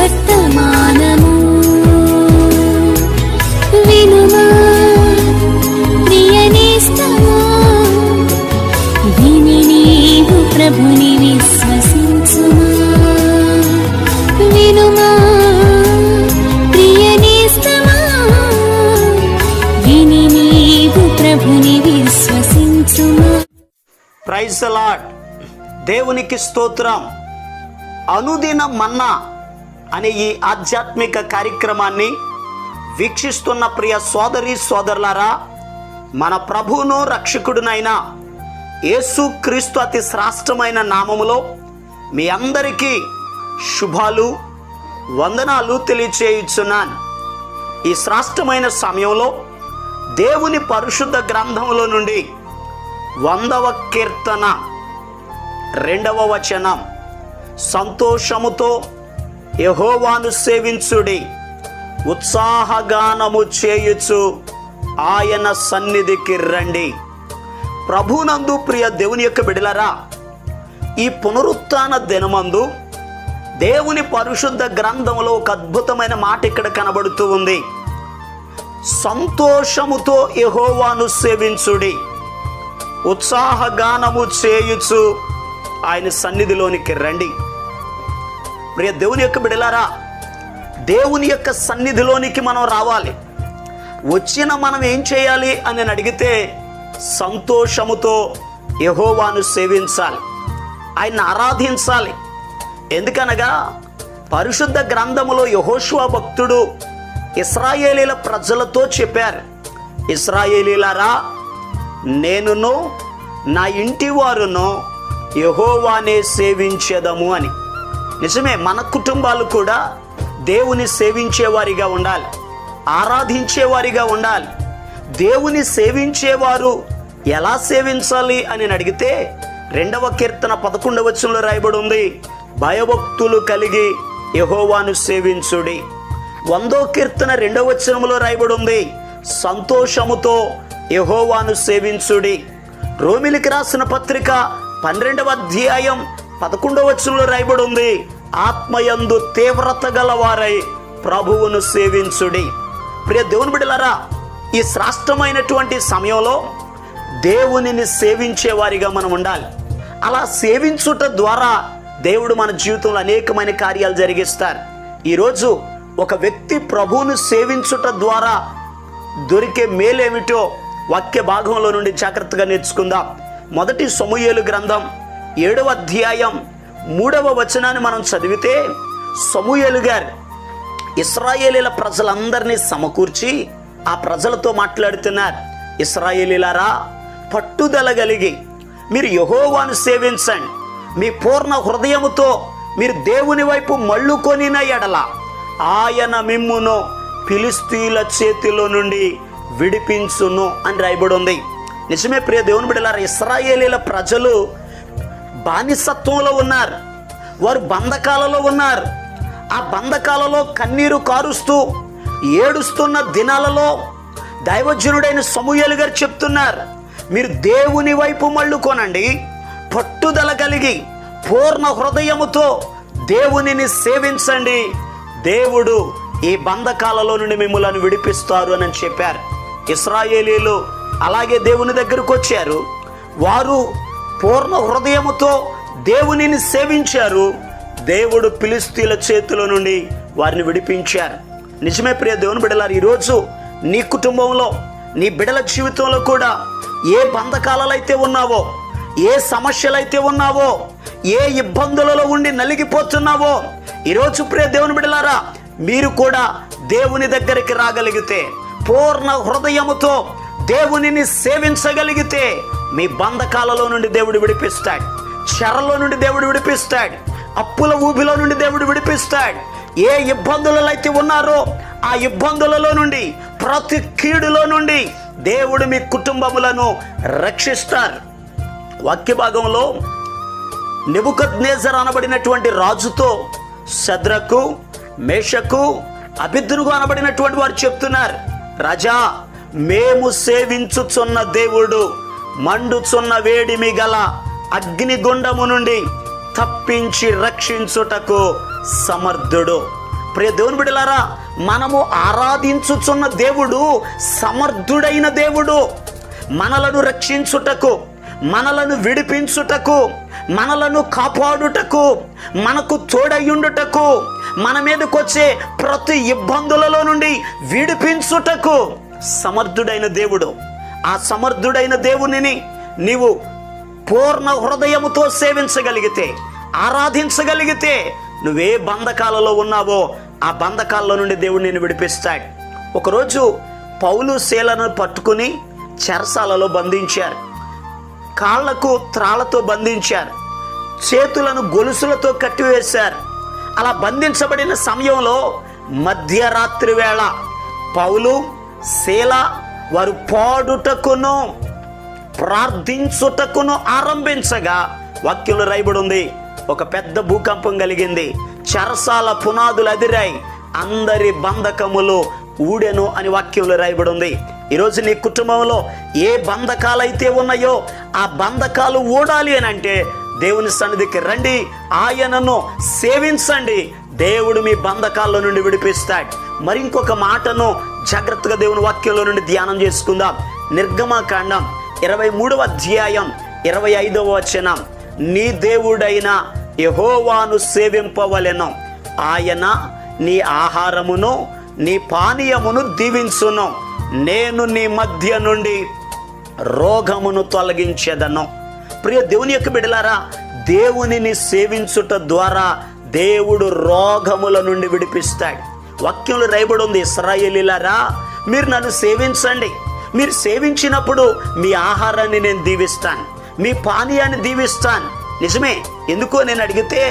వర్తమానము వినుమా ప్రియనేస్తమా, విని నీవు ప్రభుని విశ్వసించుమా. వినుమా ప్రియనేస్తమా, విని నీవు ప్రభుని విశ్వసించుమా. Praise the lord. దేవునికి స్తోత్రం. అనుదిన మన్నా అనే ఈ ఆధ్యాత్మిక కార్యక్రమాన్ని వీక్షిస్తున్న ప్రియ సోదరి సోదరులారా, మన ప్రభువును రక్షకుడునైన యేసుక్రీస్తు అతి శ్రేష్టమైన నామములో మీ అందరికీ శుభాలు వందనాలు తెలియచేయుచున్నాను. ఈ శ్రేష్టమైన సమయంలో దేవుని పరిశుద్ధ గ్రంథములో నుండి 100వ కీర్తన 2వ వచనం, సంతోషముతో యెహోవాను సేవించుడి, ఉత్సాహగానము చేయుచు ఆయన సన్నిధికి రండి. ప్రభునందు ప్రియ దేవుని యొక్క బిడ్డలారా, ఈ పునరుత్థాన దినమందు దేవుని పరిశుద్ధ గ్రంథంలో ఒక అద్భుతమైన మాట ఇక్కడ కనబడుతూ ఉంది. సంతోషముతో యెహోవాను సేవించుడి, ఉత్సాహగానము చేయుచు ఆయన సన్నిధిలోనికి రండి. ప్రియ దేవుని యొక్క బిడ్డలారా, దేవుని యొక్క సన్నిధిలోనికి మనం రావాలి. వచ్చిన మనం ఏం చేయాలి అని అడిగితే సంతోషముతో యెహోవాను సేవించాలి, ఆయన్ని ఆరాధించాలి. ఎందుకనగా పరిశుద్ధ గ్రంథములో యెహోషువ భక్తుడు ఇశ్రాయేలీల ప్రజలతో చెప్పారు, ఇశ్రాయేలీలారా, నేనును నా ఇంటి వారును యెహోవానే సేవించెదము అని. నిజమే, మన కుటుంబాలు కూడా దేవుని సేవించేవారిగా ఉండాలి, ఆరాధించేవారిగా ఉండాలి. దేవుని సేవించేవారు ఎలా సేవించాలి అని అడిగితే 2వ కీర్తన 11వ వచనంలో రాయబడి ఉంది, భయభక్తులు కలిగి యెహోవాను సేవించుడి. 100వ కీర్తన 2వ వచనంలో రాయబడి ఉంది, సంతోషముతో యెహోవాను సేవించుడి. రోమిలికి రాసిన పత్రిక 12వ అధ్యాయం 11వ వచనంలో రాయబడి ఉంది, ఆత్మయందు తీవ్రత గలవారై ప్రభువును సేవించుడి. ప్రియ దేవుని బిడ్డలారా, ఈ శ్రేష్టమైనటువంటి సమయంలో దేవునిని సేవించేవారిగా మనం ఉండాలి. అలా సేవించుట ద్వారా దేవుడు మన జీవితంలో అనేకమైన కార్యాలు జరిగిస్తారు. ఈరోజు ఒక వ్యక్తి ప్రభువును సేవించుట ద్వారా దొరికే మేలేమిటో వాక్య భాగంలో నుండి జాగ్రత్తగా నేర్చుకుందాం. 1 సమూయేలు గ్రంథం 7వ అధ్యాయం 3వ వచనాన్ని మనం చదివితే, సమూయేలు గారు ఇశ్రాయేలీల ప్రజలందరినీ సమకూర్చి ఆ ప్రజలతో మాట్లాడుతున్నారు, ఇశ్రాయేలీలారా, పట్టుదల కలిగి మీరు యెహోవాను సేవించండి. మీ పూర్ణ హృదయముతో మీరు దేవుని వైపు మళ్ళుకొనిన ఎడల ఆయన మిమ్మును ఫిలిష్తీయుల చేతిలో నుండి విడిపించును అని రాయబడి ఉంది. నిజమే ప్రియ దేవుని బిడ్డలారా, ఇశ్రాయేలీల ప్రజలు బానిసత్వంలో ఉన్నారు, వారు బంధకాలలో ఉన్నారు. ఆ బంధకాలలో కన్నీరు కారుస్తూ ఏడుస్తున్న దినాలలో దైవజనుడైన సమూయేలు గారు చెప్తున్నారు, మీరు దేవుని వైపు మళ్ళుకోనండి, పట్టుదల కలిగి పూర్ణ హృదయముతో దేవునిని సేవించండి, దేవుడు ఈ బంధకాలలో నుండి మిమ్మల్ని విడిపిస్తారు అని చెప్పారు. ఇశ్రాయేలీలు అలాగే దేవుని దగ్గరకు వచ్చారు, వారు పూర్ణ హృదయముతో దేవునిని సేవించారు, దేవుడు ఫిలిష్తీయుల చేతిలో నుండి వారిని విడిపించారు. నిజమే ప్రియ దేవుని బిడ్డలారా, ఈరోజు నీ కుటుంబంలో నీ బిడ్డల జీవితంలో కూడా ఏ బంధకాలలో అయితే ఉన్నావో, ఏ సమస్యలైతే ఉన్నావో, ఏ ఇబ్బందులలో ఉండి నలిగిపోతున్నావో, ఈరోజు ప్రియ దేవుని బిడ్డలారా, మీరు కూడా దేవుని దగ్గరికి రాగలిగితే, పూర్ణ హృదయముతో దేవునిని సేవించగలిగితే మీ బంధకాలలో నుండి దేవుడు విడిపిస్తాడు, చెరలో నుండి దేవుడు విడిపిస్తాడు, అప్పుల ఊబిలో నుండి దేవుడు విడిపిస్తాడు. ఏ ఇబ్బందులలో అయితే ఉన్నారో ఆ ఇబ్బందులలో నుండి, ప్రతి కీడులో నుండి దేవుడు మీ కుటుంబములను రక్షిస్తారు. వాక్య భాగంలో నెబుకద్నెజర్ అనబడినటువంటి రాజుతో షద్రకు, మేషకు, అబేద్నెగో అనబడినటువంటి వారు చెప్తున్నారు, రాజా, మేము సేవించుచున్న దేవుడు మండుచున్న వేడిమి గల అగ్నిగుండము నుండి తప్పించి రక్షించుటకు సమర్థుడు. ప్రియ దేవుని బిడ్డలారా, మనము ఆరాధించుచున్న దేవుడు సమర్థుడైన దేవుడు. మనలను రక్షించుటకు, మనలను విడిపించుటకు, మనలను కాపాడుటకు, మనకు తోడయ్యుండుటకు, మన మీదకి వచ్చే ప్రతి ఇబ్బందులలో నుండి విడిపించుటకు సమర్థుడైన దేవుడు. ఆ సమర్థుడైన దేవునిని నీవు పూర్ణ హృదయముతో సేవించగలిగితే, ఆరాధించగలిగితే, నువ్వే బంధకాలలో ఉన్నావో ఆ బంధకాలలో నుండి దేవుడు నిన్ను విడిపిస్తాడు. ఒకరోజు పౌలు శీలను పట్టుకుని చెరసాలలో బంధించారు. కాళ్లకు త్రాళ్లతో బంధించారు, చేతులను గొలుసులతో కట్టివేశారు. అలా బంధించబడిన సమయంలో మధ్యరాత్రి వేళ పౌలు శీల వారు పాడుటకును ప్రార్థించుటకును ఆరంభించగా వాక్యంలో రాయబడి ఉంది, ఒక పెద్ద భూకంపం కలిగింది, చెరసాల పునాదులు అదిరాయి, అందరి బంధకములు ఊడెను అని వాక్యంలో రాయబడి ఉంది. ఈరోజు నీ కుటుంబంలో ఏ బంధకాలైతే ఉన్నాయో ఆ బంధకాలు ఊడాలి అని అంటే దేవుని సన్నిధికి రండి, ఆయనను సేవించండి. దేవుడు మీ బంధకాల్లో నుండి విడిపిస్తాడు. మరి ఇంకొక మాటను జాగ్రత్తగా దేవుని వాక్యంలో నుండి ధ్యానం చేసుకుందాం. నిర్గమకాండం 23వ అధ్యాయం 25వ వచనం, నీ దేవుడైన యెహోవాను సేవింపవలెను, ఆయన నీ ఆహారమును నీ పానీయమును దీవించును, నేను నీ మధ్య నుండి రోగమును తొలగించెదను. ప్రియ దేవుని యొక్క బిడ్డలారా, దేవునిని సేవించుట ద్వారా దేవుడు రోగముల నుండి విడిపిస్తాడు. వాక్యంలో రాయబడి ఉంది, ఇశ్రాయేలీయులారా మీరు నన్ను సేవించండి, మీరు సేవించినప్పుడు మీ ఆహారాన్ని నేను దీవిస్తాను, మీ పానీయాన్ని దీవిస్తాను. నిజమే. ఎందుకో నేను అడిగితే,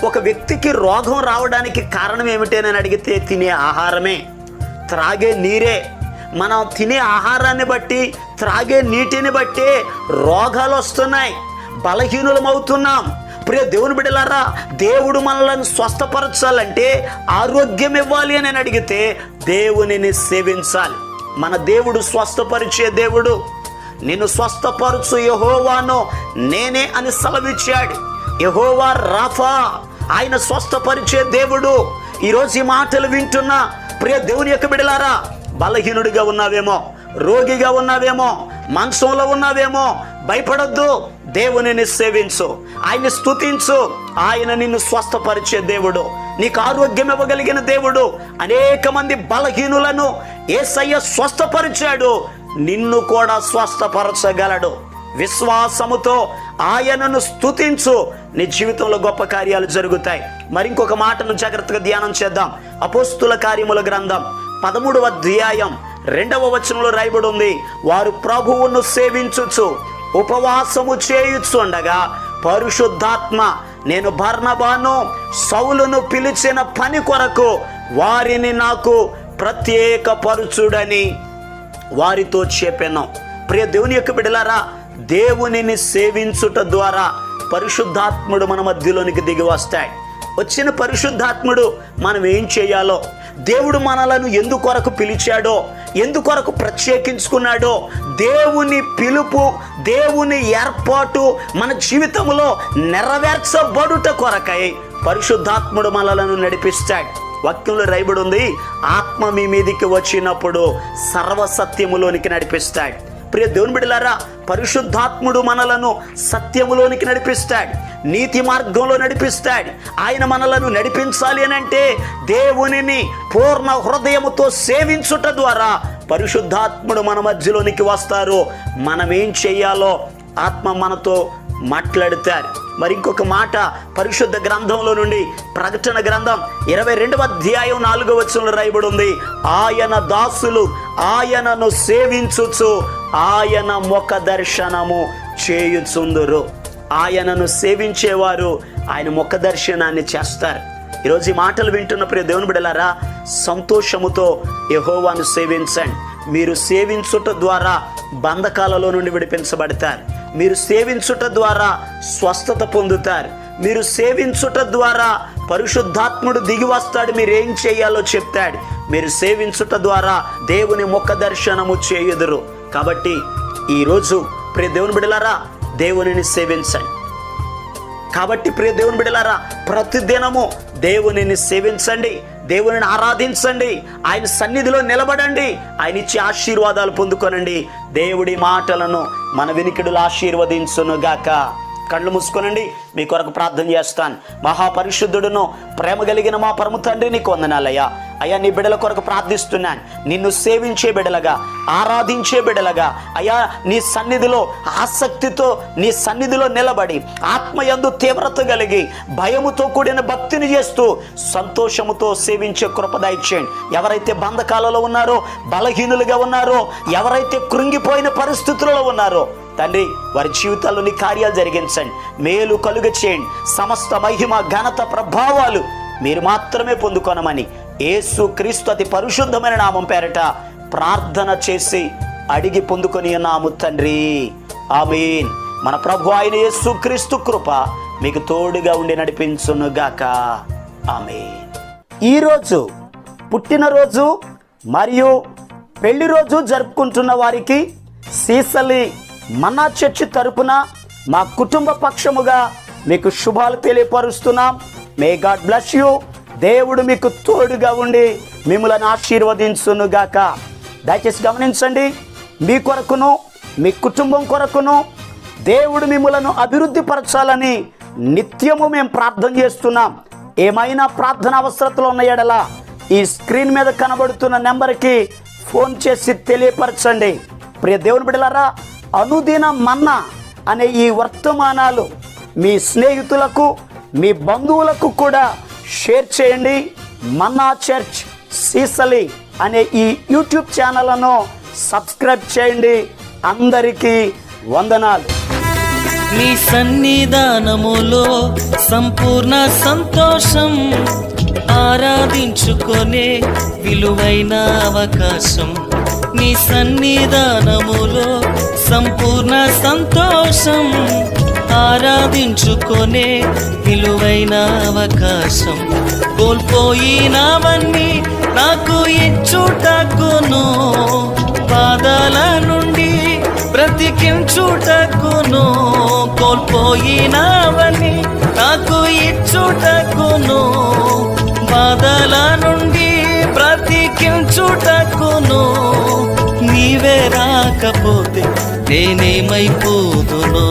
ఒక వ్యక్తికి రోగం రావడానికి కారణం ఏమిటి నేను అడిగితే తినే ఆహారమే, త్రాగే నీరే. మనం తినే ఆహారాన్ని బట్టి, త్రాగే నీటిని బట్టి రోగాలు వస్తున్నాయి, బలహీనులమవుతున్నాం. ప్రియ దేవుని బిడ్డలారా, దేవుడు మనల్ని స్వస్థపరచాలంటే, ఆరోగ్యం ఇవ్వాలి అని అడిగితే దేవునిని సేవించాలి. మన దేవుడు స్వస్థపరిచే దేవుడు. నిన్ను స్వస్థపరచు యెహోవాను నేనే అని సెలవిచ్చాడు. యెహోవా రాఫా, ఆయన స్వస్థపరిచే దేవుడు. ఈరోజు ఈ మాటలు వింటున్నా ప్రియ దేవుని యొక్క బిడ్డలారా, బలహీనుడిగా ఉన్నావేమో, రోగిగా ఉన్నావేమో, మంచంలో ఉన్నావేమో, భయపడొద్దు. దేవునిని సేవించు, ఆయన్ని స్తుతించు. ఆయన నిన్ను స్వస్థపరిచే దేవుడు, నీకు ఆరోగ్యం ఇవ్వగలిగిన దేవుడు. అనేక మంది బలహీనులను యేసయ్య స్వస్థపరిచాడు, నిన్ను కూడా స్వస్థపరచగలడు. విశ్వాసముతో ఆయనను స్తుతించు, నీ జీవితంలో గొప్ప కార్యాలు జరుగుతాయి. మరి ఇంకొక మాటను జాగ్రత్తగా ధ్యానం చేద్దాం. అపోస్తుల కార్యముల గ్రంథం 13వ అధ్యాయం 2వ వచనంలో రాయబడి ఉంది, వారు ప్రభువును సేవించుచు ఉపవాసము చేయుచుండగా పరిశుద్ధాత్మ నేను బర్నబాను సౌలును పిలిచిన పని కొరకు వారిని నాకు ప్రత్యేకపరచుడని వారితో చెప్పాను. ప్రియ దేవుని యొక్క బిడ్డలారా, దేవునిని సేవించుట ద్వారా పరిశుద్ధాత్ముడు మన మధ్యలోనికి దిగి వస్తాడు. వచ్చిన పరిశుద్ధాత్ముడు మనం ఏం చేయాలో, దేవుడు మనలను ఎందుకొరకు పిలిచాడో, ఎందుకొరకు ప్రత్యేకించుకున్నాడో, దేవుని పిలుపు, దేవుని ఏర్పాటు మన జీవితంలో నెరవేర్చబడుట కొరకై పరిశుద్ధాత్ముడు మనలను నడిపిస్తాడు. వాక్యంలో రాయబడి ఉంది, ఆత్మ మీ మీదికి వచ్చినప్పుడు సర్వసత్యములోనికి నడిపిస్తాడు. ప్రియ దేవుని బిడ్డలారా, పరిశుద్ధాత్ముడు మనలను సత్యములోనికి నడిపిస్తాడు, నీతి మార్గంలో నడిపిస్తాడు. ఆయన మనలను నడిపించాలి అని అంటే దేవునిని పూర్ణ హృదయముతో సేవించుట ద్వారా పరిశుద్ధాత్ముడు మన మధ్యలోనికి వస్తారు. మనం ఏం చెయ్యాలో ఆత్మ మనతో మాట్లాడతారు. మరి ఇంకొక మాట పరిశుద్ధ గ్రంథంలో నుండి ప్రకటన గ్రంథం 22వ అధ్యాయం 4వ వచనంలో రాయబడి ఉంది, ఆయన దాసులు ఆయనను సేవించుచు ఆయన ముఖ దర్శనము చేయుచుందురు. ఆయనను సేవించేవారు ఆయన ముఖ దర్శనాన్ని చేస్తారు. ఈరోజు ఈ మాటలు వింటున్న ప్రియ దేవుని బిడ్డలారా, సంతోషముతో యెహోవాను సేవించండి. మీరు సేవించుట ద్వారా బంధకాలలో నుండి విడిపించబడతారు. మీరు సేవించుట ద్వారా స్వస్థత పొందుతారు. మీరు సేవించుట ద్వారా పరిశుద్ధాత్ముడు దిగి వస్తాడు, మీరేం చేయాలో చెప్తాడు. మీరు సేవించుట ద్వారా దేవుని ముఖ దర్శనము చేయుదురు. కాబట్టి ఈరోజు ప్రియ దేవుని బిడ్డలారా, దేవునిని సేవించండి. కాబట్టి ప్రియ దేవుని బిడ్డలారా, ప్రతిదినము దేవునిని సేవించండి. దేవుని ఆరాధించండి, ఆయన సన్నిధిలో నిలబడండి, ఆయన ఇచ్చే ఆశీర్వాదాలు పొందుకొనండి. దేవుడి మాటలను మన వినికిడులు ఆశీర్వదించును గాక. కళ్ళు మూసుకోనండి, మీ కొరకు ప్రార్థన చేస్తాను. మహాపరిశుద్ధుడును ప్రేమ కలిగిన మా పరమ తండ్రి, నీకు వందనాలయ్యా. అయ్యా, నీ బిడ్డల కొరకు ప్రార్థిస్తున్నాను. నిన్ను సేవించే బిడ్డలుగా, ఆరాధించే బిడ్డలుగా అయ్యా, నీ సన్నిధిలో ఆసక్తితో నీ సన్నిధిలో నిలబడి ఆత్మయందు తీవ్రత కలిగి భయముతో కూడిన భక్తిని చేస్తూ సంతోషముతో సేవించే కృప దయచేయండి. ఎవరైతే బంధకాలలో ఉన్నారో, బలహీనులుగా ఉన్నారో, ఎవరైతే కృంగిపోయిన పరిస్థితులలో ఉన్నారో తండ్రి, వారి జీవితాల్లో నీ కార్యాలు జరిగించండి, మేలు కలుగ చేయండి. సమస్త మహిమ ఘనత ప్రభావాలు మీరు మాత్రమే పొందుకొనమని యేసు క్రీస్తు అతి పరిశుద్ధమైన నామం పేరట ప్రార్థన చేసి అడిగి పొందుకొని ఉన్నాము తండ్రి, ఆమేన్. మన ప్రభు అయిన యేసు క్రీస్తు కృప మీకు తోడుగా ఉండి నడిపించును గాక, ఆమేన్. ఈరోజు పుట్టినరోజు మరియు పెళ్లి రోజు జరుపుకుంటున్న వారికి సీసలి మన్నా చర్చి తరపున మా కుటుంబ పక్షముగా మీకు శుభాలు తెలియపరుస్తున్నాం. May God bless you. దేవుడు మీకు తోడుగా ఉండి మిమ్మల్ని ఆశీర్వదించును గాక. దయచేసి గమనించండి, మీ కొరకును మీ కుటుంబం కొరకును దేవుడు మిమ్మలను అభివృద్ధి పరచాలని నిత్యము మేము ప్రార్థన చేస్తున్నాం. ఏమైనా ప్రార్థన అవసరతలు ఉన్న ఎడల ఈ స్క్రీన్ మీద కనబడుతున్న నెంబర్కి ఫోన్ చేసి తెలియపరచండి. ప్రియ దేవుని బిడ్డలారా, అనుదిన మన్నా అనే ఈ వర్తమానాలు మీ స్నేహితులకు, మీ బంధువులకు కూడా షేర్ చేయండి. మన్నా చర్చ్ సీసలి అనే ఈ యూట్యూబ్ ఛానల్ను సబ్స్క్రైబ్ చేయండి. అందరికీ వందనాలు. నీ సన్నిధానములో సంపూర్ణ సంతోషం, ఆరాధించుకొనే విలువైన అవకాశం. నీ సన్నిధానములో సంపూర్ణ సంతోషం, ఆరాధించుకొనే విలువైన అవకాశం. కోల్పోయినవన్నీ నాకు ఇచ్చుటకును, బాధల నుండి బ్రతికించుటకును. కోల్పోయినవన్నీ నాకు ఇచ్చుటకును, బాధల నుండి బ్రతికించుటకును. నీవే రాకపోతే నేనేమైపోదును.